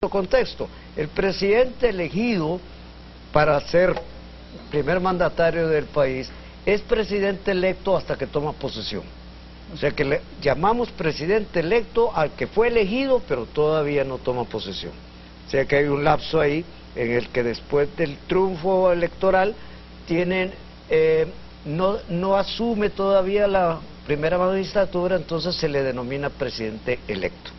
contexto. El presidente elegido para ser primer mandatario del país es presidente electo hasta que toma posesión. O sea que le llamamos presidente electo al que fue elegido pero todavía no toma posesión. O sea que hay un lapso ahí en el que después del triunfo electoral no asume todavía la primera magistratura, entonces se le denomina presidente electo.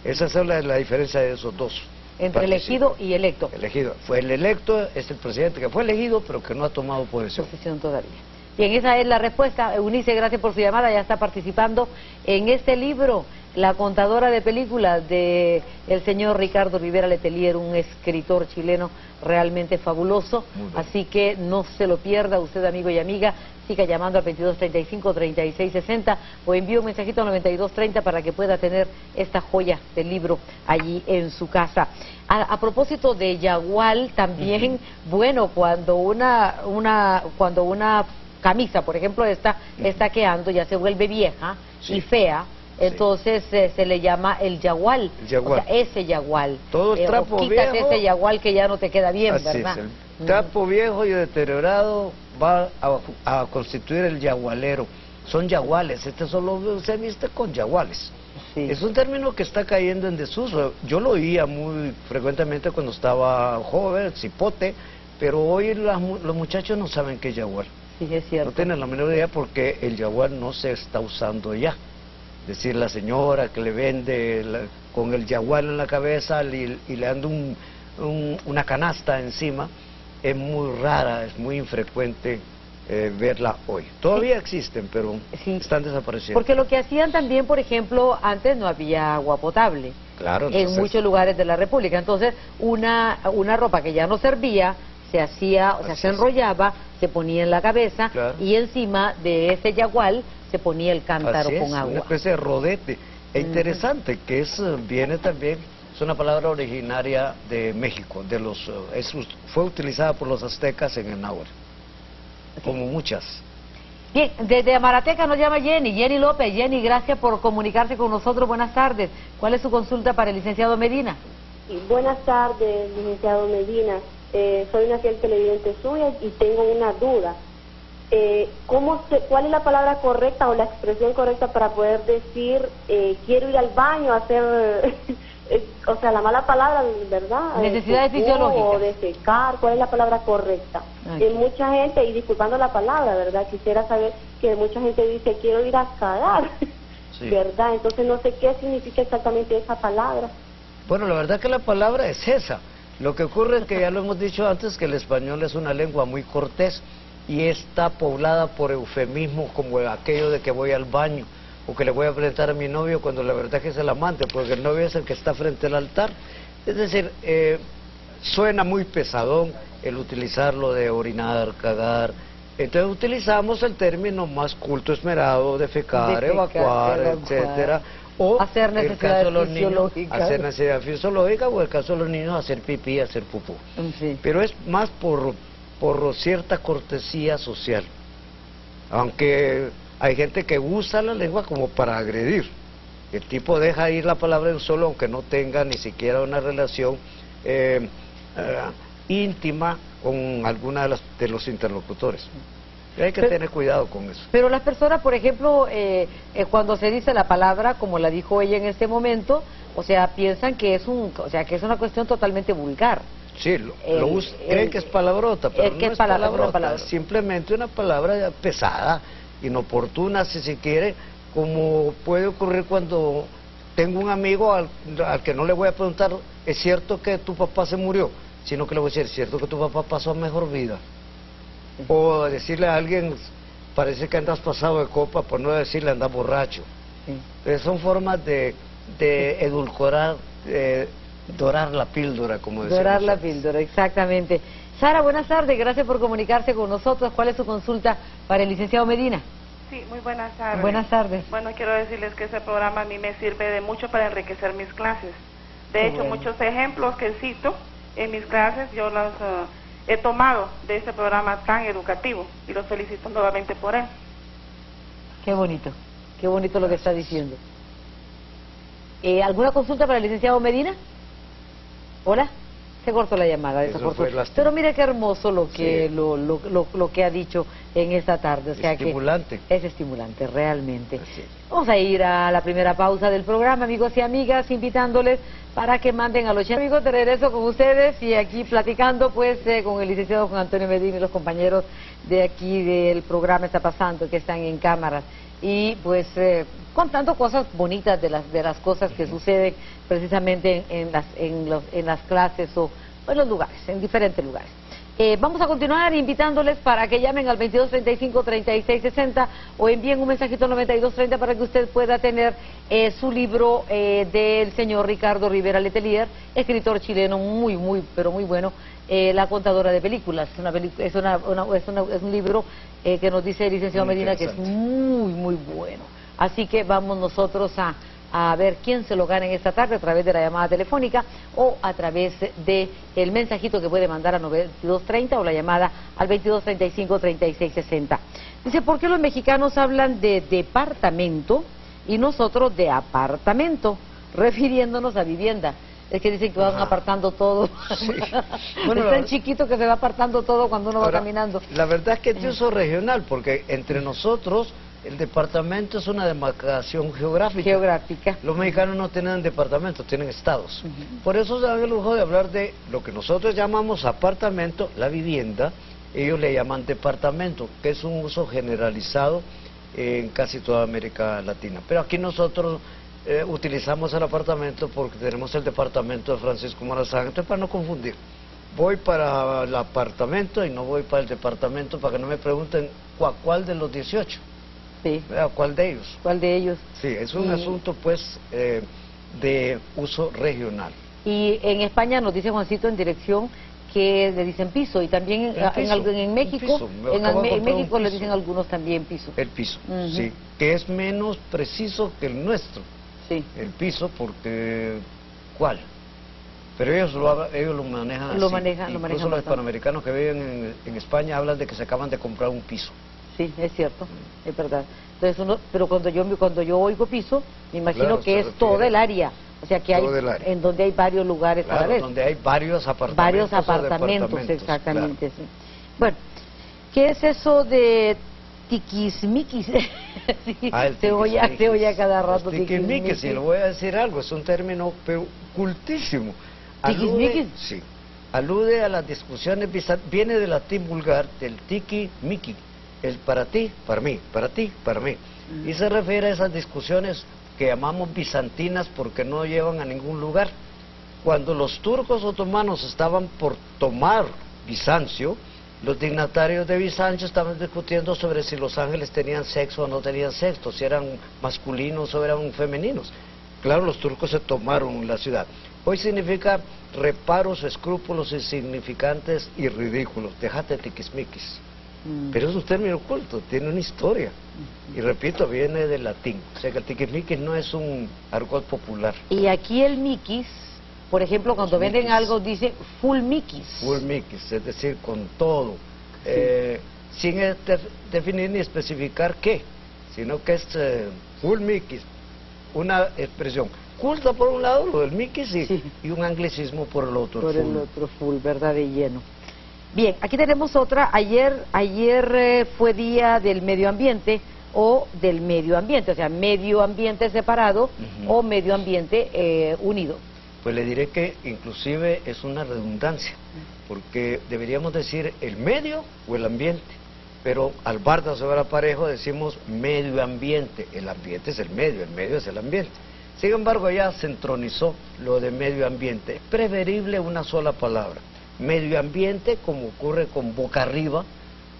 Esa es la diferencia de esos dos. Entre elegido y electo. Elegido. Fue el electo, es el presidente que fue elegido, pero que no ha tomado posesión. Todavía. Bien, esa es la respuesta. Eunice, gracias por su llamada. Ya está participando en este libro, La contadora de películas, de el señor Ricardo Rivera Letelier, un escritor chileno realmente fabuloso. Así que no se lo pierda usted, amigo y amiga. Siga llamando al 2235-3660 o envíe un mensajito al 9230 para que pueda tener esta joya del libro allí en su casa. A propósito de Yagual, también, bueno, cuando una camisa, por ejemplo, está quedando, ya se vuelve vieja y fea, entonces se le llama el yagual. O sea, ese yagual. Todo el trapo quitas viejo, ese yagual que ya no te queda bien, así ¿verdad? Es, el trapo viejo y deteriorado va a constituir el yagualero. Son yaguales, este solo se viste con yaguales. Sí. Es un término que está cayendo en desuso. Yo lo oía muy frecuentemente cuando estaba joven, cipote, pero hoy los muchachos no saben qué es yagual. Sí, es cierto. No tienen la menor idea porque el yagual no se está usando ya. Es decir, la señora que le vende con el yagual en la cabeza y le anda una canasta encima, es muy rara, es muy infrecuente verla hoy. Todavía existen, pero están desapareciendo. Porque lo que hacían también, por ejemplo, antes no había agua potable. Claro, en muchos lugares de la República. Entonces, una ropa que ya no servía, se hacía, o sea, se enrollaba, se ponía en la cabeza, y encima de ese yagual se ponía el cántaro con agua. Una especie de rodete. Es interesante que viene también, es una palabra originaria de México, fue utilizada por los aztecas en el náhuatl, como muchas. Bien, desde Amarateca nos llama Jenny López. Jenny, gracias por comunicarse con nosotros. Buenas tardes. ¿Cuál es su consulta para el licenciado Medina? Buenas tardes, licenciado Medina. Soy una fiel televidente suya y tengo una duda. ¿Cuál es la palabra correcta o la expresión correcta para poder decir quiero ir al baño a hacer, o sea, la mala palabra, ¿verdad? Necesidades fisiológicas. O defecar, ¿cuál es la palabra correcta? Mucha gente, y disculpando la palabra, ¿verdad? Quisiera saber que mucha gente dice quiero ir a cagar, ¿verdad? Entonces no sé qué significa exactamente esa palabra. Bueno, la verdad que la palabra es esa. Lo que ocurre es que ya lo hemos dicho antes, que el español es una lengua muy cortés y está poblada por eufemismos como aquello de que voy al baño o que le voy a presentar a mi novio cuando la verdad que es el amante, porque el novio es el que está frente al altar. Es decir, suena muy pesadón el utilizarlo de orinar, cagar. Entonces utilizamos el término más culto, esmerado, defecar, evacuar, etcétera. O hacer necesidades fisiológicas. Hacer necesidad fisiológica, o el caso de los niños hacer pipí, hacer pupú. Pero es más por cierta cortesía social. Aunque hay gente que usa la lengua como para agredir. El tipo deja ir la palabra en solo aunque no tenga ni siquiera una relación íntima con alguna de los interlocutores. Y hay que tener cuidado con eso. Pero las personas, por ejemplo, cuando se dice la palabra, como la dijo ella en este momento, o sea, piensan que es una cuestión totalmente vulgar. Sí, creen que es palabrota, pero no es palabrota, simplemente una palabra pesada, inoportuna, si se quiere, como puede ocurrir cuando tengo un amigo al que no le voy a preguntar, ¿es cierto que tu papá se murió? Sino que le voy a decir, ¿es cierto que tu papá pasó a mejor vida? O decirle a alguien, parece que andas pasado de copa, por no decirle andas borracho. Son formas de edulcorar, dorar la píldora, como decimos. Dorar la píldora, exactamente. Sara, buenas tardes, gracias por comunicarse con nosotros. ¿Cuál es su consulta para el licenciado Medina? Sí, muy buenas tardes. Buenas tardes. Bueno, quiero decirles que ese programa a mí me sirve de mucho para enriquecer mis clases. De hecho, muchos ejemplos que cito en mis clases, yo los he tomado de este programa tan educativo y los felicito nuevamente por él. Qué bonito lo que está diciendo. ¿Alguna consulta para el licenciado Medina? Hola. Se cortó la llamada, pero mire qué hermoso lo que lo que ha dicho en esta tarde. O sea, estimulante. Que es estimulante, realmente. Vamos a ir a la primera pausa del programa, amigos y amigas, invitándoles para que manden a los amigos de regreso con ustedes y aquí platicando pues con el licenciado Juan Antonio Medina y los compañeros de aquí del programa Está Pasando, que están en cámaras. Y pues contando cosas bonitas de las cosas que suceden precisamente en las clases o en los lugares, en diferentes lugares. Vamos a continuar invitándoles para que llamen al 2235-3660 o envíen un mensajito al 9230 para que usted pueda tener su libro del señor Ricardo Rivera Letelier, escritor chileno pero muy bueno, La Contadora de Películas. Es un libro que nos dice el licenciado Medina que es muy bueno. Así que vamos nosotros a ver quién se lo gana en esta tarde a través de la llamada telefónica o a través de el mensajito que puede mandar a 9230 o la llamada al 2235-3660. Dice, ¿por qué los mexicanos hablan de departamento y nosotros de apartamento, refiriéndonos a vivienda? Es que dicen que van apartando todo. Sí. Bueno, es tan chiquito que se va apartando todo cuando uno va caminando. La verdad es que es de uso regional, porque entre nosotros el departamento es una demarcación geográfica. Los mexicanos no tienen departamentos, tienen estados. Por eso se dan el lujo de hablar de lo que nosotros llamamos apartamento, la vivienda, ellos le llaman departamento, que es un uso generalizado en casi toda América Latina. Pero aquí nosotros utilizamos el apartamento porque tenemos el departamento de Francisco Morazán, entonces para no confundir. Voy para el apartamento y no voy para el departamento para que no me pregunten ¿cuál de los 18? Sí. ¿Cuál de ellos? ¿Cuál de ellos? Sí, es un asunto pues de uso regional. Y en España nos dice Juancito en dirección que le dicen piso, y también en México, en México le dicen algunos también piso. El piso, sí, que es menos preciso que el nuestro. Sí. El piso, porque ¿cuál? Pero ellos lo manejan así. Incluso los hispanoamericanos que viven en España hablan de que se acaban de comprar un piso. Sí, es cierto, es verdad. Entonces pero cuando yo oigo piso, me imagino que es toda el área. O sea que hay en donde hay varios lugares para ver. Donde hay varios apartamentos. Varios apartamentos, exactamente, sí. Bueno, ¿qué es eso de tiquismiquis? Sí, se oye a cada rato tiquismiquis. Si le voy a decir algo, es un término cultísimo. ¿Tiquismiquis? Sí. Alude a las discusiones, viene del latín vulgar, del tiquismiquis. El para ti, para mí, para ti, para mí. Y se refiere a esas discusiones que llamamos bizantinas porque no llevan a ningún lugar. Cuando los turcos otomanos estaban por tomar Bizancio, los dignatarios de Bizancio estaban discutiendo sobre si los ángeles tenían sexo o no tenían sexo, si eran masculinos o eran femeninos. Claro, los turcos se tomaron la ciudad. Hoy significa reparos, escrúpulos insignificantes y ridículos. Déjate tiquismiquis. Pero es un término oculto, tiene una historia. Y repito, viene del latín. O sea que el tiquismiquis no es un argot popular. Y aquí el miquis, por ejemplo, cuando venden algo dice full miquis. Full miquis, es decir, con todo. Sin definir ni especificar qué, sino que es full miquis. Una expresión culta por un lado, lo del miquis, y un anglicismo por el otro. Por el otro, full, ¿verdad? De lleno. Bien, aquí tenemos otra. Ayer fue Día del Medio Ambiente o del Medio Ambiente, o sea, medio ambiente separado o medio ambiente unido. Pues le diré que inclusive es una redundancia, porque deberíamos decir el medio o el ambiente, pero al barda sobre parejo decimos medio ambiente. El ambiente es el medio es el ambiente. Sin embargo, ya se entronizó lo de medio ambiente. Es preferible una sola palabra. Medio ambiente, como ocurre con boca arriba,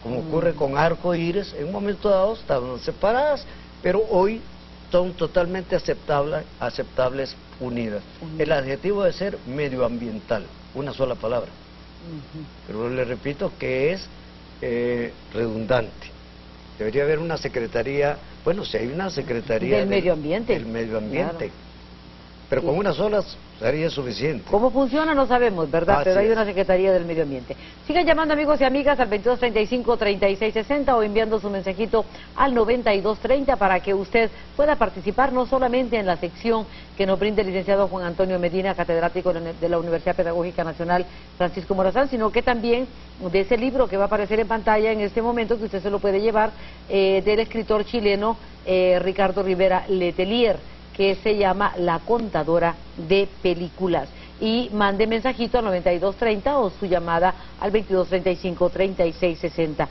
como ocurre con arco iris, en un momento dado estaban separadas, pero hoy son totalmente aceptables unidas. El adjetivo de ser medioambiental, una sola palabra. Pero le repito que es redundante. Debería haber una secretaría, bueno, si hay una secretaría del medio ambiente. Del medio ambiente. Claro. Pero con una sola sería suficiente. ¿Cómo funciona? No sabemos, ¿verdad? Pero hay una Secretaría del Medio Ambiente. Sigan llamando, amigos y amigas, al 2235-3660 o enviando su mensajito al 9230 para que usted pueda participar no solamente en la sección que nos brinda el licenciado Juan Antonio Medina, catedrático de la Universidad Pedagógica Nacional Francisco Morazán, sino que también de ese libro que va a aparecer en pantalla en este momento, que usted se lo puede llevar, del escritor chileno Ricardo Rivera Letelier, que se llama La Contadora de Películas. Y mande mensajito al 9230 o su llamada al 2235-3660.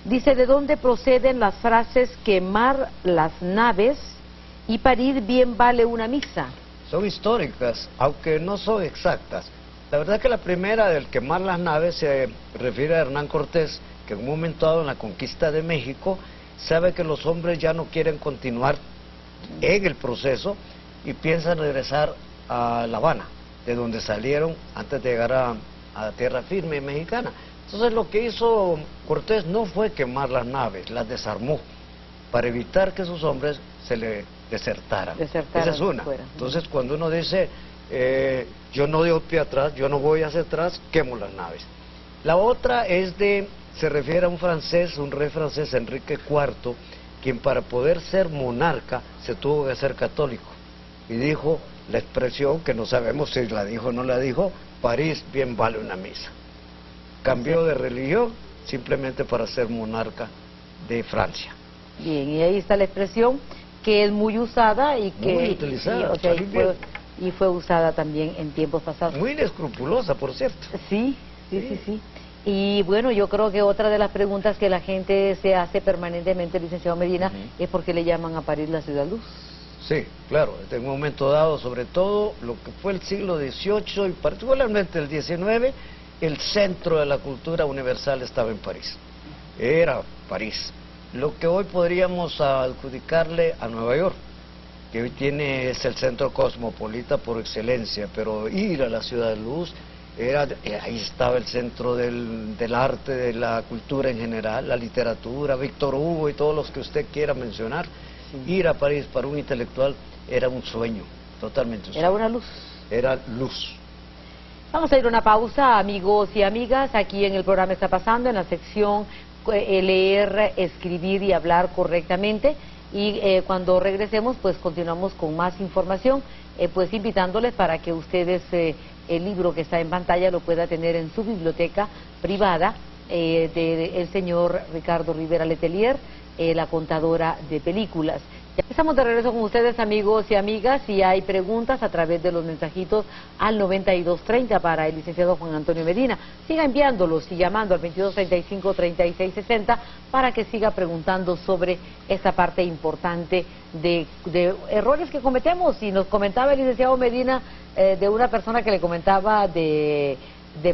Dice, ¿de dónde proceden las frases quemar las naves y parir bien vale una misa? Son históricas, aunque no son exactas. La verdad que la primera, del quemar las naves, se refiere a Hernán Cortés, que en un momento dado en la conquista de México sabe que los hombres ya no quieren continuar en el proceso y piensan regresar a La Habana, de donde salieron antes de llegar a tierra firme mexicana. Entonces lo que hizo Cortés no fue quemar las naves, las desarmó para evitar que sus hombres se le desertaran. Esa es una. Entonces cuando uno dice yo no doy pie atrás, yo no voy hacia atrás, quemo las naves. La otra se refiere a un francés, un rey francés, Enrique IV, quien para poder ser monarca se tuvo que ser católico, y dijo la expresión, que no sabemos si la dijo o no la dijo, París bien vale una misa. Cambió de religión simplemente para ser monarca de Francia. Bien, y ahí está la expresión, que es muy usada y que... Muy utilizada, y fue usada también en tiempos pasados. Muy inescrupulosa, por cierto. Sí. Y bueno, yo creo que otra de las preguntas que la gente se hace permanentemente, licenciado Medina, es por qué le llaman a París la ciudad luz. Sí, claro, en un momento dado, sobre todo lo que fue el siglo XVIII y particularmente el XIX, el centro de la cultura universal estaba en París. Era París. Lo que hoy podríamos adjudicarle a Nueva York, que hoy es el centro cosmopolita por excelencia, pero ir a la ciudad de luz, ahí estaba el centro del arte, de la cultura en general, la literatura, Víctor Hugo y todos los que usted quiera mencionar. Ir a París para un intelectual era un sueño, totalmente un sueño. Era una luz. Era luz. Vamos a ir a una pausa, amigos y amigas. Aquí en el programa Está Pasando, en la sección leer, escribir y hablar correctamente. Y cuando regresemos, pues continuamos con más información, pues invitándoles para que ustedes el libro que está en pantalla lo pueda tener en su biblioteca privada del señor Ricardo Rivera Letelier, La Contadora de Películas. Ya estamos de regreso con ustedes, amigos y amigas, y hay preguntas a través de los mensajitos al 9230 para el licenciado Juan Antonio Medina. Siga enviándolos y llamando al 2235-3660 para que siga preguntando sobre esta parte importante de errores que cometemos. Y nos comentaba el licenciado Medina de una persona que le comentaba de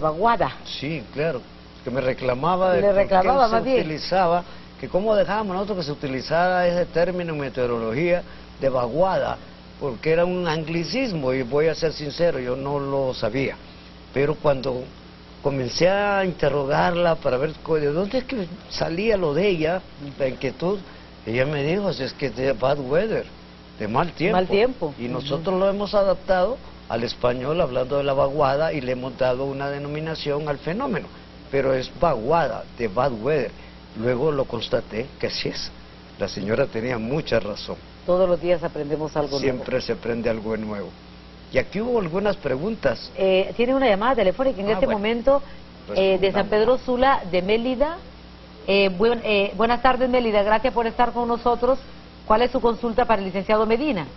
vaguada. Sí, claro, que me reclamaba de por qué se utilizaba, que cómo dejábamos nosotros que se utilizara ese término en meteorología de vaguada, porque era un anglicismo, y voy a ser sincero, yo no lo sabía. Pero cuando comencé a interrogarla para ver de dónde es que salía lo de ella, la inquietud, ella me dijo, es que es de bad weather, de mal tiempo. Mal tiempo. Y nosotros lo hemos adaptado al español hablando de la vaguada y le hemos dado una denominación al fenómeno, pero es vaguada, de bad weather. Luego lo constaté que así es. La señora tenía mucha razón. Todos los días aprendemos algo nuevo. Siempre se aprende algo nuevo. Y aquí hubo algunas preguntas. Tiene una llamada telefónica en este momento de San Pedro Sula, de Mélida. Buenas tardes, Mélida. Gracias por estar con nosotros. ¿Cuál es su consulta para el licenciado Medina?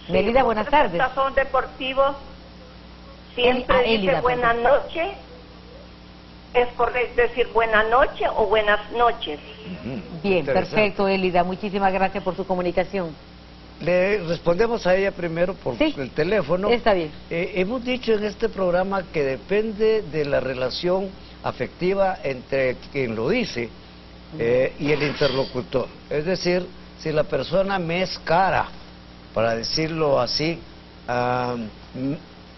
Sí, Mélida, buenas tardes. Son deportivos. Siempre dice buenas noches. ¿Es correcto decir buenas noches o buenas noches? Bien, perfecto, Elida. Muchísimas gracias por su comunicación. Le respondemos a ella primero por el teléfono. Está bien. Hemos dicho en este programa que depende de la relación afectiva entre quien lo dice y el interlocutor. Es decir, si la persona me es cara, para decirlo así,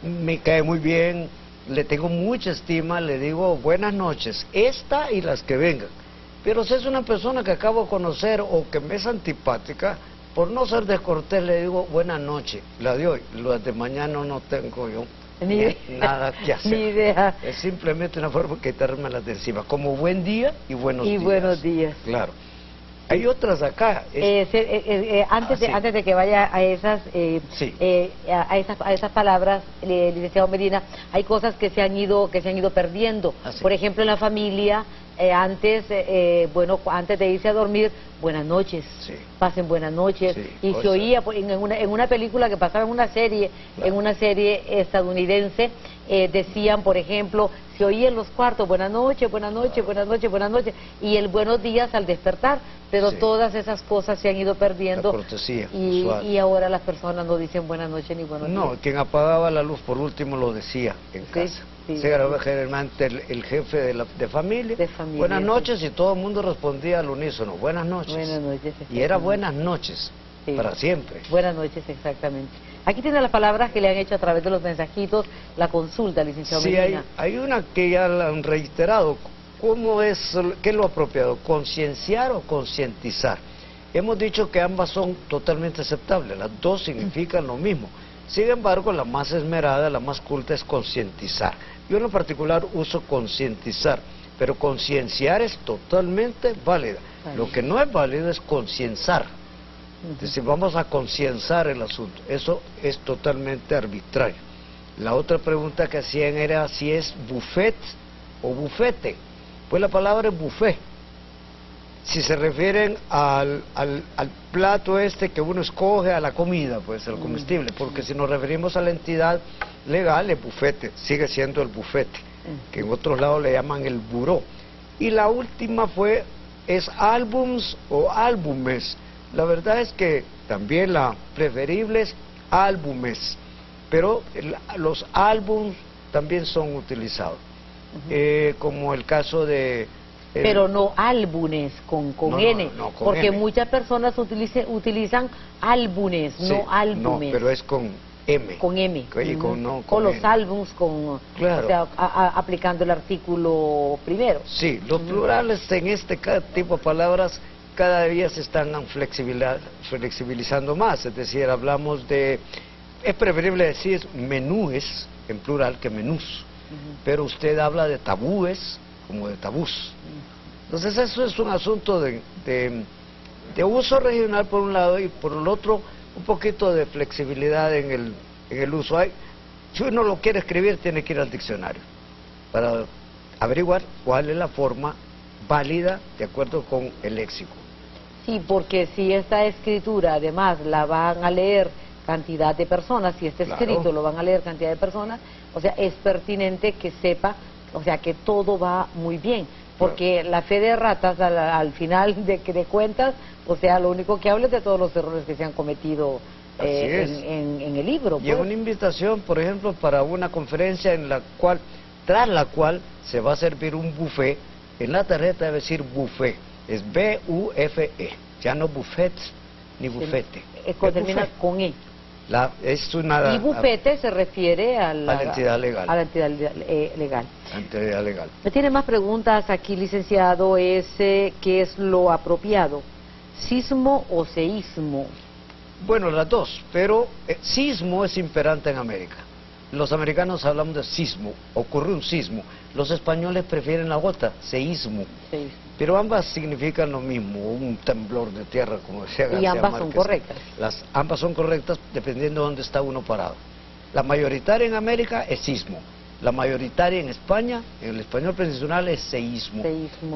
me cae muy bien, le tengo mucha estima, le digo buenas noches, esta y las que vengan. Pero si es una persona que acabo de conocer o que me es antipática, por no ser descortés le digo buenas noches, la de hoy, las de mañana no tengo yo nada que hacer. Ni idea. Es simplemente una forma de quitarme las de encima, como buen día y buenos días. Y buenos días. Claro. Hay otras acá. Antes de que vaya a esas, a esas palabras, licenciado Medina, hay cosas que se han ido perdiendo. Por ejemplo, en la familia, antes de irse a dormir, buenas noches, pasen buenas noches, y se oía en una película que pasaba en una serie estadounidense, decían, por ejemplo, se oía en los cuartos, buenas noches, buenas noches, buenas noches, buenas noches, y el buenos días al despertar, pero todas esas cosas se han ido perdiendo. La cortesía, y ahora las personas no dicen buenas noches ni buenos días. No, quien apagaba la luz por último lo decía en casa. Era generalmente el jefe de familia. Buenas noches, y todo el mundo respondía al unísono, buenas noches. Buenas noches. Y era buenas noches, para siempre. Buenas noches, exactamente. Aquí tiene las palabras que le han hecho a través de los mensajitos, la consulta, licenciado Medina. Hay una que ya la han reiterado. ¿Qué es lo apropiado? ¿Concienciar o concientizar? Hemos dicho que ambas son totalmente aceptables, las dos significan lo mismo. Sin embargo, la más esmerada, la más culta es concientizar. Yo en lo particular uso concientizar, pero concienciar es totalmente válida. Lo que no es válido es concienciar. Es decir, vamos a concienciar el asunto. Eso es totalmente arbitrario. La otra pregunta que hacían era si es buffet o bufete. Pues la palabra es buffet. Si se refieren al plato que uno escoge, a la comida, pues el comestible, porque si nos referimos a la entidad legal, el bufete, sigue siendo el bufete, que en otros lados le llaman el buró. Y la última es álbums o álbumes. La verdad es que también la preferible es álbumes, pero los álbums también son utilizados, como el caso de... Pero no álbumes con N, porque N. Muchas personas utilizan álbumes, no álbumes. No, pero es con M. Con M. Con los N. álbums, claro. O sea, aplicando el artículo primero. Sí, los plurales en este tipo de palabras cada día se están flexibilizando más, es decir, hablamos de... Es preferible decir menúes en plural que menús, pero usted habla de tabúes como de tabús. Entonces eso es un asunto de uso regional por un lado, y por el otro un poquito de flexibilidad en el uso. Si uno lo quiere escribir, tiene que ir al diccionario para averiguar cuál es la forma válida de acuerdo con el léxico. Sí, porque si esta escritura además la van a leer cantidad de personas, si este escrito lo van a leer cantidad de personas, o sea, es pertinente que sepa, o sea, que todo va muy bien, porque la fe de ratas al final de cuentas, o sea, lo único que habla es de todos los errores que se han cometido en el libro. Y es una invitación, por ejemplo, para una conferencia tras la cual se va a servir un buffet. En la tarjeta debe decir buffet, es B-U-F-E, ya no buffet ni bufete. Termina con E. Y bufete se refiere a la entidad legal. A la entidad legal. Entidad legal. Me tiene más preguntas aquí, licenciado, ¿qué es lo apropiado? ¿Sismo o seísmo? Bueno, las dos, pero sismo es imperante en América. Los americanos hablamos de sismo, ocurre un sismo. Los españoles prefieren la otra, seísmo. Pero ambas significan lo mismo, un temblor de tierra, como decía García Márquez. Y ambas son correctas. Ambas son correctas dependiendo de dónde está uno parado. La mayoritaria en América es sismo. La mayoritaria en España, en el español peninsular, es seísmo.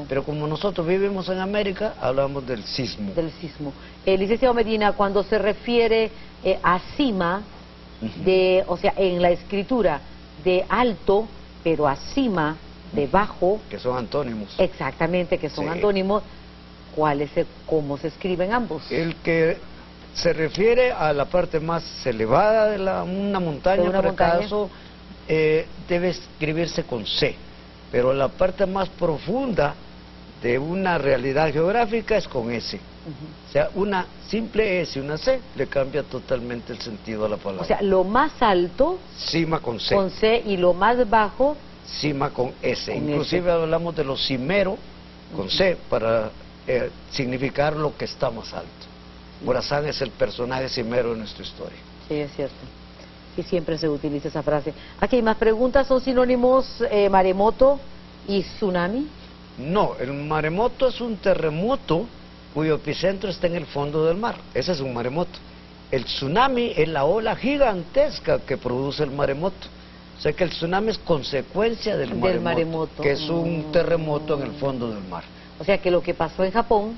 Pero como nosotros vivimos en América, hablamos del sismo. Del sismo. Licenciado Medina, cuando se refiere a cima, o sea, en la escritura de alto, pero acima, de bajo, que son antónimos. Exactamente, que son antónimos. ¿Cómo se escriben ambos? El que se refiere a la parte más elevada de una montaña, por acaso, debe escribirse con C, pero la parte más profunda de una realidad geográfica es con S. O sea, una simple S y una C le cambia totalmente el sentido a la palabra. O sea, lo más alto, cima con C. Con C, y lo más bajo, cima con S. Inclusive hablamos de lo cimero con C para significar lo que está más alto. Morazán es el personaje cimero de nuestra historia. Sí, es cierto. Y siempre se utiliza esa frase. Aquí hay más preguntas. ¿Son sinónimos maremoto y tsunami? No, el maremoto es un terremoto cuyo epicentro está en el fondo del mar. Ese es un maremoto. El tsunami es la ola gigantesca que produce el maremoto. O sea que el tsunami es consecuencia del maremoto, que es un terremoto en el fondo del mar. O sea que lo que pasó en Japón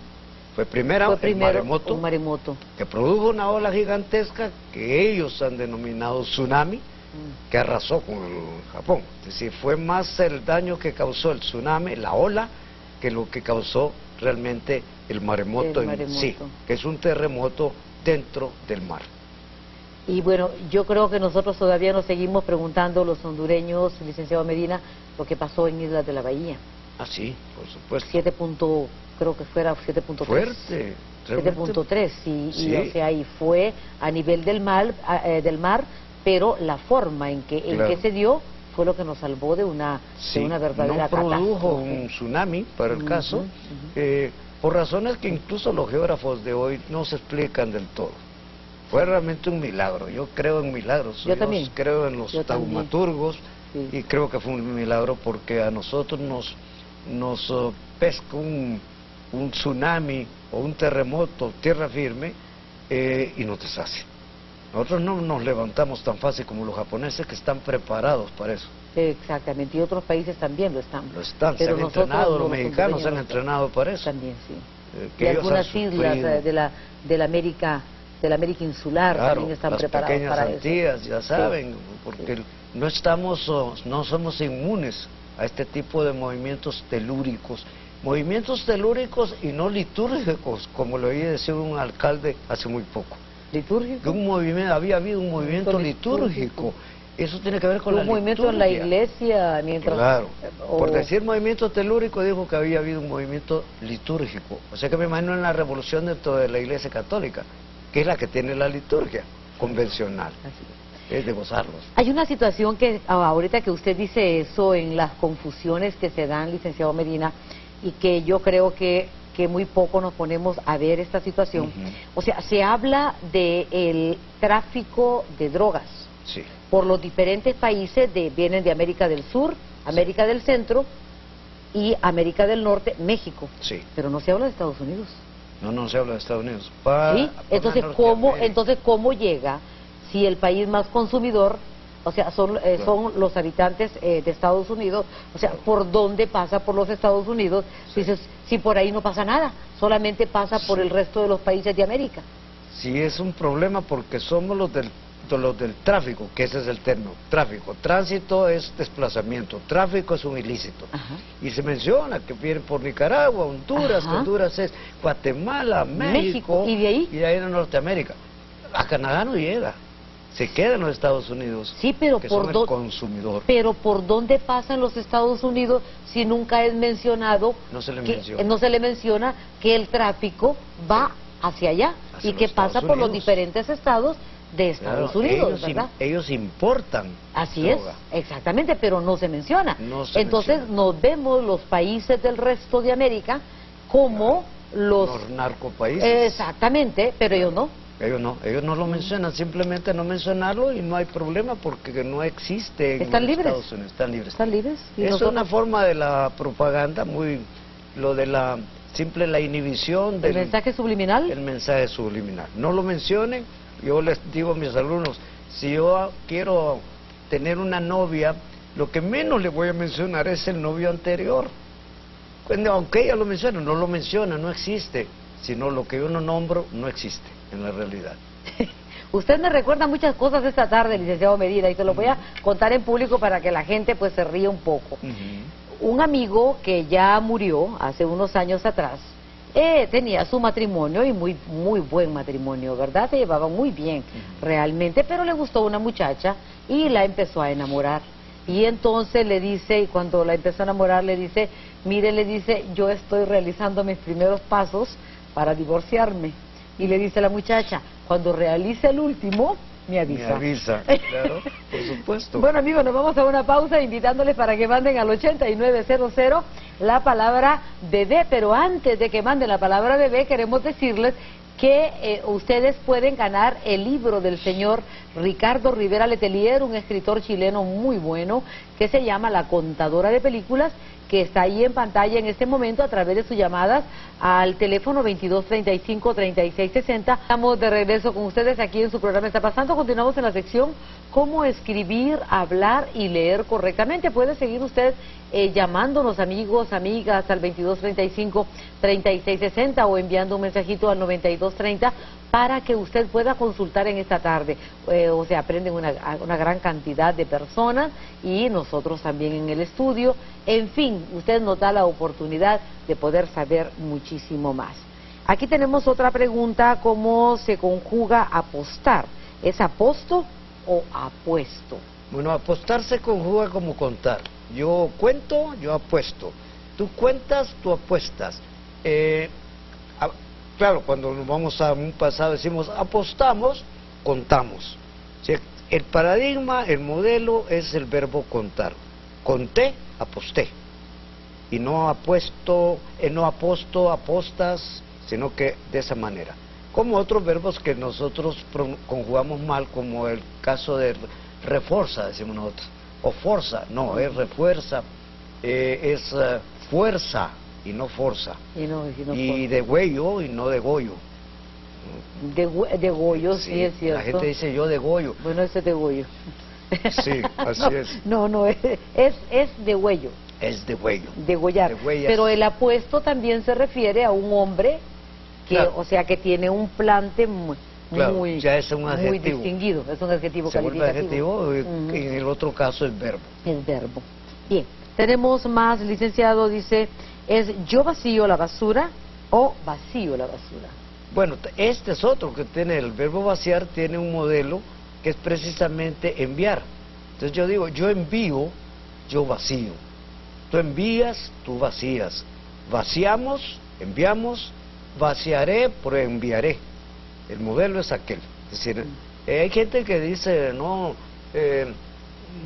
fue primero un maremoto que produjo una ola gigantesca que ellos han denominado tsunami, que arrasó con el Japón. Es decir, fue más el daño que causó el tsunami, la ola, que lo que causó realmente el maremoto en sí, que es un terremoto dentro del mar. Y bueno, yo creo que nosotros todavía nos seguimos preguntando, los hondureños, licenciado Medina, lo que pasó en Islas de la Bahía. Ah, sí, por supuesto. Creo que fuera 7.3. Fuerte. 7.3, sí. Y o sea, y fue a nivel del mar, pero la forma en que se dio fue lo que nos salvó de una verdadera catástrofe. No produjo un tsunami, para el caso, por razones que incluso los geógrafos de hoy no se explican del todo. Fue realmente un milagro. Yo creo en milagros. Yo también. Creo en los taumaturgos, y creo que fue un milagro porque a nosotros nos pesca un tsunami o un terremoto, tierra firme, y nos deshace. Nosotros no nos levantamos tan fácil como los japoneses, que están preparados para eso. Exactamente, y otros países también lo están. Se han entrenado, los mexicanos se han entrenado para eso. También, sí. Y algunas islas de la América insular también están preparadas para eso. Las pequeñas Antillas, ya saben, porque no somos inmunes a este tipo de movimientos telúricos. Movimientos telúricos y no litúrgicos, como lo oí decir un alcalde hace muy poco. ¿Litúrgico? Había habido un movimiento litúrgico. Eso tiene que ver con la liturgia. Un movimiento en la iglesia mientras... Claro, por decir movimiento telúrico dijo que había habido un movimiento litúrgico. O sea que me imagino en la revolución dentro de la iglesia católica, que es la que tiene la liturgia convencional. Es de gozarlos. Hay una situación que ahorita que usted dice eso, en las confusiones que se dan, licenciado Medina, y que yo creo que muy poco nos ponemos a ver esta situación. O sea, se habla del tráfico de drogas por los diferentes países, vienen de América del Sur, América del Centro y América del Norte, México. Pero no se habla de Estados Unidos. No se habla de Estados Unidos. Entonces, ¿cómo llega, si el país más consumidor, o sea, son los habitantes de Estados Unidos, o sea, ¿por dónde pasa por los Estados Unidos? Dices, si por ahí no pasa nada, solamente pasa por el resto de los países de América. Sí, es un problema porque somos los del tráfico, que ese es el término, tráfico. Tránsito es desplazamiento, tráfico es un ilícito. Y se menciona que viene por Nicaragua, Honduras, que Honduras es Guatemala, México, y de ahí en Norteamérica. A Canadá no llega. Se queda en los Estados Unidos, sí, pero que son el consumidor. Pero ¿por dónde pasan los Estados Unidos si nunca es mencionado? No se le menciona que el tráfico va hacia allá y que pasa por los diferentes estados de Estados Unidos, ¿verdad? Ellos importan Así droga. Es, exactamente, pero no se menciona. Entonces nos vemos los países del resto de América como los narcopaíses. Exactamente, pero ellos no. Ellos no lo mencionan, simplemente no mencionarlo y no hay problema porque no existe en Estados Unidos. Están libres. Es una forma de la propaganda, lo de la inhibición del... ¿El mensaje subliminal? El mensaje subliminal. No lo mencionen. Yo les digo a mis alumnos, si yo quiero tener una novia, lo que menos le voy a mencionar es el novio anterior. Aunque ella lo menciona, no lo menciona, no existe, sino lo que yo no nombro no existe en la realidad. Usted me recuerda muchas cosas esta tarde, licenciado Medina, y se lo voy a contar en público para que la gente pues se ríe un poco. Un amigo que ya murió hace unos años atrás, tenía su matrimonio y muy buen matrimonio, ¿verdad? Se llevaban muy bien realmente, pero le gustó una muchacha y la empezó a enamorar. Y entonces le dice, y cuando la empezó a enamorar le dice, mire, le dice, yo estoy realizando mis primeros pasos para divorciarme. Y le dice la muchacha, cuando realice el último, me avisa. Me avisa, claro, por supuesto. Bueno, amigos, nos vamos a una pausa invitándoles para que manden al 8900 la palabra bebé, pero antes de que manden la palabra bebé, queremos decirles que ustedes pueden ganar el libro del señor Ricardo Rivera Letelier, un escritor chileno muy bueno, que se llama La Contadora de Películas, que está ahí en pantalla en este momento a través de sus llamadas al teléfono 2235-3660. Estamos de regreso con ustedes aquí en su programa Está Pasando. Continuamos en la sección Cómo escribir, hablar y leer correctamente. Puede seguir usted llamándonos, amigos, amigas, al 2235-3660 o enviando un mensajito al 9230 para que usted pueda consultar en esta tarde. O sea, aprenden una gran cantidad de personas y nosotros también en el estudio. En fin, usted nos da la oportunidad de poder saber muchísimo más. Aquí tenemos otra pregunta: ¿cómo se conjuga apostar? ¿Es aposto o apuesto? Bueno, apostar se conjuga como contar. Yo cuento, yo apuesto. Tú cuentas, tú apuestas. Claro, cuando nos vamos a un pasado decimos apostamos, contamos. O sea, el paradigma, el modelo es el verbo contar. Conté, aposté. Y no apuesto, no aposto, apostas, sino que de esa manera. Como otros verbos que nosotros conjugamos mal, como el caso de refuerza, decimos nosotros, o forza, no, es refuerza, es fuerza y no forza, y de huello y no de goyo. De goyo, sí, es cierto. La gente dice yo de goyo. Bueno, eso es de goyo. Sí, así no, es. No, es de huello. Es de huello. Degollar. Pero el apuesto también se refiere a un hombre que, claro, o sea, que tiene un plante muy, claro, muy, ya es un adjetivo, muy distinguido, es un adjetivo se calificativo. Adjetivo, en el otro caso es verbo. Es verbo. Bien, tenemos más, licenciado, dice, ¿es yo vacío la basura o vacío la basura? Bueno, este es otro que tiene el verbo vaciar, tiene un modelo que es precisamente enviar. Entonces yo digo, yo envío, yo vacío. Tú envías, tú vacías. Vaciamos, enviamos, vaciaré, pero enviaré. El modelo es aquel. Es decir, hay gente que dice, no,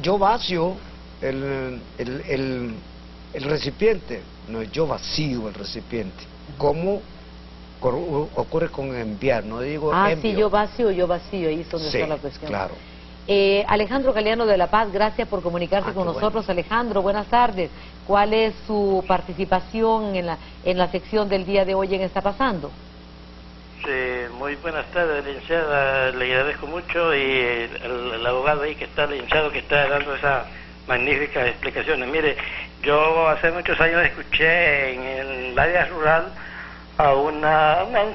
yo vacío el recipiente. No, yo vacío el recipiente. ¿Cómo ocurre con enviar? No digo envío. Sí, yo vacío, ahí es donde está la cuestión. Claro. Alejandro Galeano de La Paz, gracias por comunicarse con nosotros. Bueno. Alejandro, buenas tardes. ¿Cuál es su participación en la sección del día de hoy en Está Pasando? Sí, muy buenas tardes, licenciada, le agradezco mucho, y el abogado ahí que está, licenciado, que está dando esas magníficas explicaciones. Mire, yo hace muchos años escuché en el área rural a un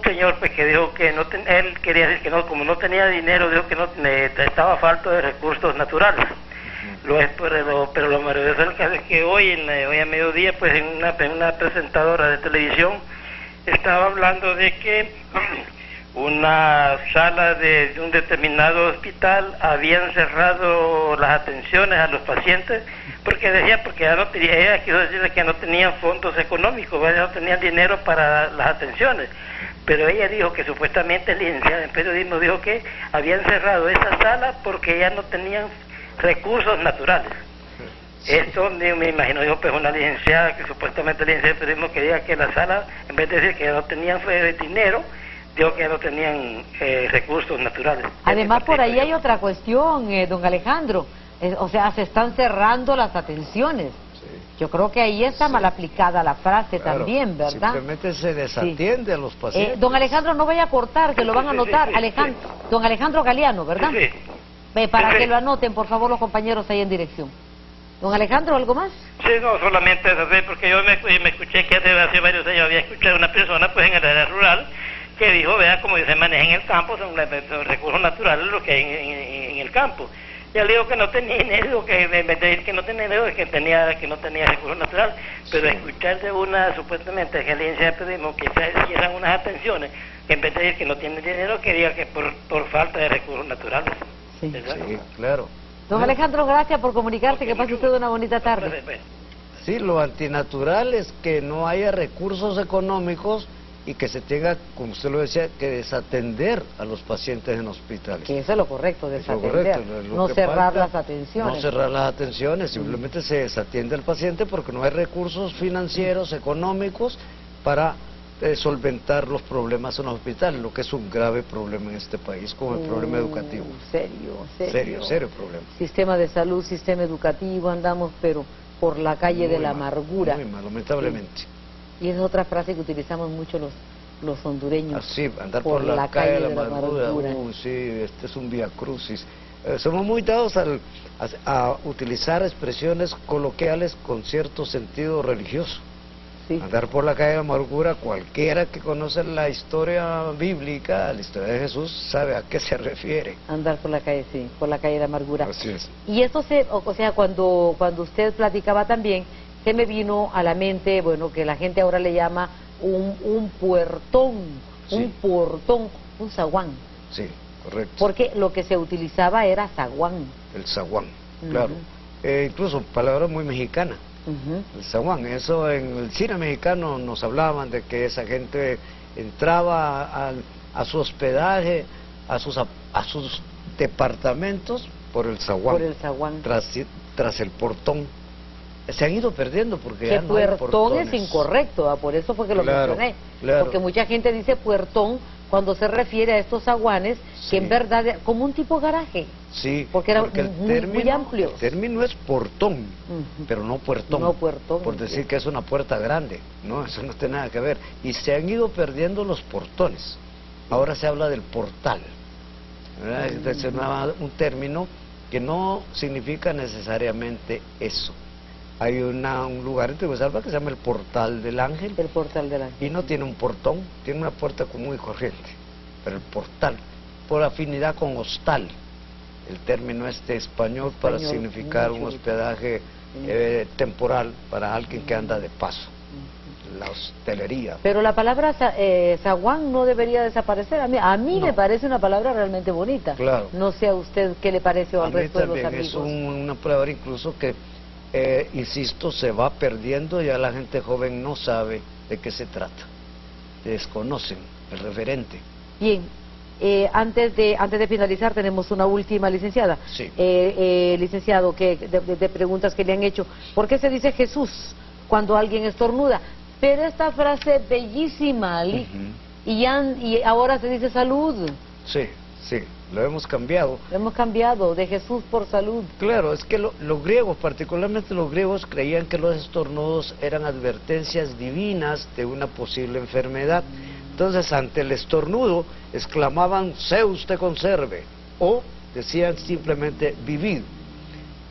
señor, pues, que dijo que no él quería decir que no, como no tenía dinero, dijo que no estaba falto de recursos naturales. Pero lo maravilloso del caso es que hoy a mediodía, pues, en una presentadora de televisión estaba hablando de que una sala de un determinado hospital habían cerrado las atenciones a los pacientes porque ya no tenía, ella quiso decirle que no tenían fondos económicos, ya no tenían dinero para las atenciones, pero ella dijo que supuestamente, licenciada en periodismo, dijo que habían cerrado esa sala porque ya no tenían recursos naturales. Esto me imagino, dijo, pues, una licenciada que supuestamente licenciada en periodismo, que diga que la sala, en vez de decir que ya no tenían dinero, dijo que ya no tenían recursos naturales. Además, por ahí hay otra cuestión, don Alejandro, o sea, se están cerrando las atenciones. Sí. Yo creo que ahí está mal aplicada la frase, claro, también, ¿verdad? Simplemente se desatiende a los pacientes. Don Alejandro, no vaya a cortar, que lo van a anotar. Don Alejandro Galeano, ¿verdad? Sí. Para que lo anoten, por favor, los compañeros ahí en dirección. Don Alejandro, ¿algo más? Sí, no, solamente eso, porque yo me escuché que hace varios años había escuchado a una persona, pues, en el área rural, que dijo, vea, como se maneja en el campo, son recursos naturales lo que hay en el campo. Ya le digo que no tenía dinero, que en vez de decir que no tenía dinero, que no tenía recursos naturales, pero sí, escuchar de una supuestamente agencia de periodismo que hicieran unas atenciones, que en vez de decir que no tiene dinero, que diga que por falta de recursos naturales. Sí, sí, claro. Don Alejandro, gracias por comunicarse, que pase usted una bonita tarde. Sí, lo antinatural es que no haya recursos económicos y que se tenga, como usted lo decía, que desatender a los pacientes en hospitales. Que eso es lo correcto, desatender, no cerrar las atenciones. No cerrar las atenciones, simplemente se desatiende al paciente porque no hay recursos financieros, económicos para solventar los problemas en los hospitales, lo que es un grave problema en este país, como el problema educativo. Serio problema. Sistema de salud, sistema educativo, andamos pero por la calle de la amargura. Muy mal, lamentablemente. Y es otra frase que utilizamos mucho los hondureños. Así, andar por la calle de la amargura. Sí, este es un vía crucis. Somos muy dados a utilizar expresiones coloquiales con cierto sentido religioso. Sí. Andar por la calle de la amargura, cualquiera que conoce la historia bíblica, la historia de Jesús, sabe a qué se refiere. Andar por la calle, sí, por la calle de la amargura. Así es. Y esto cuando usted platicaba también, se me vino a la mente, bueno, que la gente ahora le llama un puertón, sí. Un portón, un zaguán. Sí, correcto. Porque lo que se utilizaba era zaguán. El zaguán, claro. Incluso palabra muy mexicana. El zaguán, eso en el cine mexicano nos hablaban de que esa gente entraba a su hospedaje, a sus departamentos por el zaguán. Por el zaguán. Tras el portón. Se han ido perdiendo porque que ya no hay puertón es incorrecto, por eso fue que lo mencioné. Claro. Porque mucha gente dice puertón cuando se refiere a estos zaguanes, sí. Que en verdad como un tipo garaje. Sí, porque era muy amplio. El término es portón, pero no puertón. No puertón. Por decir que es una puerta grande. No, eso no tiene nada que ver. Y se han ido perdiendo los portones. Ahora se habla del portal. Es un término que no significa necesariamente eso. Hay un lugar en Tegucigalpa que se llama el Portal del Ángel. El Portal del Ángel. Y no tiene un portón, tiene una puerta común y corriente. Pero el portal, por afinidad con hostal, el término español para significar un hospedaje temporal para alguien que anda de paso. La hostelería. Pero la palabra zaguán no debería desaparecer. A mí me parece una palabra realmente bonita. Claro. No sé a usted qué le parece o al resto de los amigos. Es una palabra incluso que insisto, se va perdiendo, ya la gente joven no sabe de qué se trata, desconocen el referente. Bien, antes de finalizar tenemos una última, licenciada. Sí. Licenciado, de preguntas que le han hecho. ¿Por qué se dice Jesús cuando alguien estornuda? Pero esta frase bellísima, y ahora se dice salud. Sí. Sí, lo hemos cambiado. Lo hemos cambiado, de Jesús por salud. Claro, es que los griegos, particularmente los griegos, creían que los estornudos eran advertencias divinas de una posible enfermedad. Entonces, ante el estornudo, exclamaban, Zeus te conserve, o decían simplemente, vivid.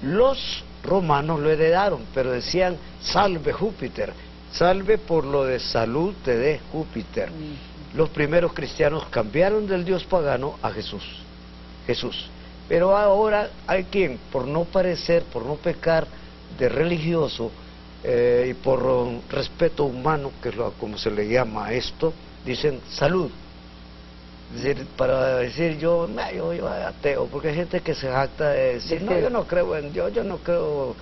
Los romanos lo heredaron, pero decían, salve Júpiter, salve por lo de salud te dé Júpiter. Los primeros cristianos cambiaron del Dios pagano a Jesús. Pero ahora hay quien, por no pecar de religioso y por respeto humano, que es como se le llama a esto, dicen salud. Es decir, para decir yo ateo, porque hay gente que se jacta de decir, no, yo no creo en Dios, yo no creo...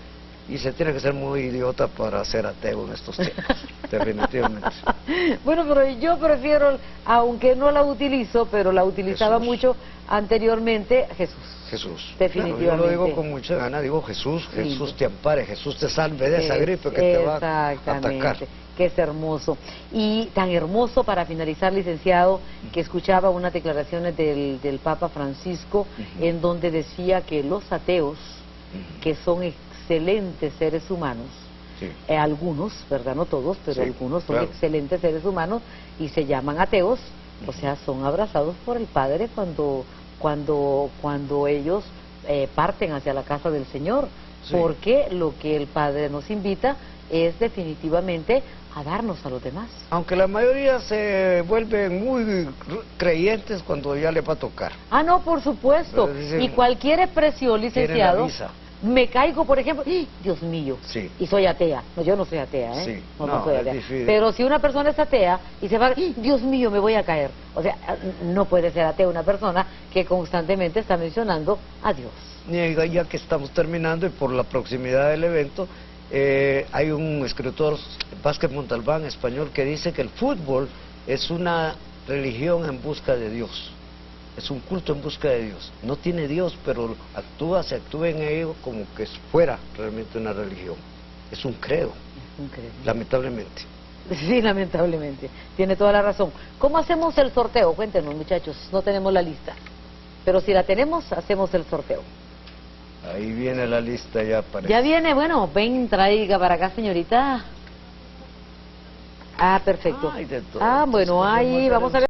Y se tiene que ser muy idiota para ser ateo en estos tiempos, definitivamente. Bueno, pero yo prefiero, aunque no la utilizo, pero la utilizaba mucho anteriormente, Jesús. Definitivamente. Bueno, yo lo digo con mucha gana, digo Jesús te ampare, Jesús te salve de esa gripe que te va a atacar. Que es hermoso. Y tan hermoso, para finalizar, licenciado, que escuchaba unas declaraciones del Papa Francisco, en donde decía que los ateos, que son excelentes seres humanos, algunos, ¿verdad? No todos, pero algunos son excelentes seres humanos y se llaman ateos, o sea, son abrazados por el Padre cuando ellos parten hacia la casa del Señor, porque lo que el Padre nos invita es definitivamente a darnos a los demás. Aunque la mayoría se vuelven muy creyentes cuando ya les va a tocar. Ah, no, por supuesto, dicen, y cualquier expresión, licenciado, me caigo, por ejemplo, Dios mío, y soy atea. No, yo no soy atea, no soy atea. Pero si una persona es atea y se va, Dios mío, me voy a caer. O sea, no puede ser atea una persona que constantemente está mencionando a Dios. Ya que estamos terminando y por la proximidad del evento, hay un escritor, Vázquez Montalbán, español, que dice que el fútbol es una religión en busca de Dios. Es un culto en busca de Dios. No tiene Dios, pero se actúa en ello como que fuera realmente una religión. Es un credo, lamentablemente. Sí, lamentablemente. Tiene toda la razón. ¿Cómo hacemos el sorteo? Cuéntenos, muchachos. No tenemos la lista. Pero si la tenemos, hacemos el sorteo. Ahí viene la lista ya. Parece. Ya viene, bueno, ven, traiga para acá, señorita. Ah, perfecto. Ay, de todo. Ah, bueno, ahí vamos a ver.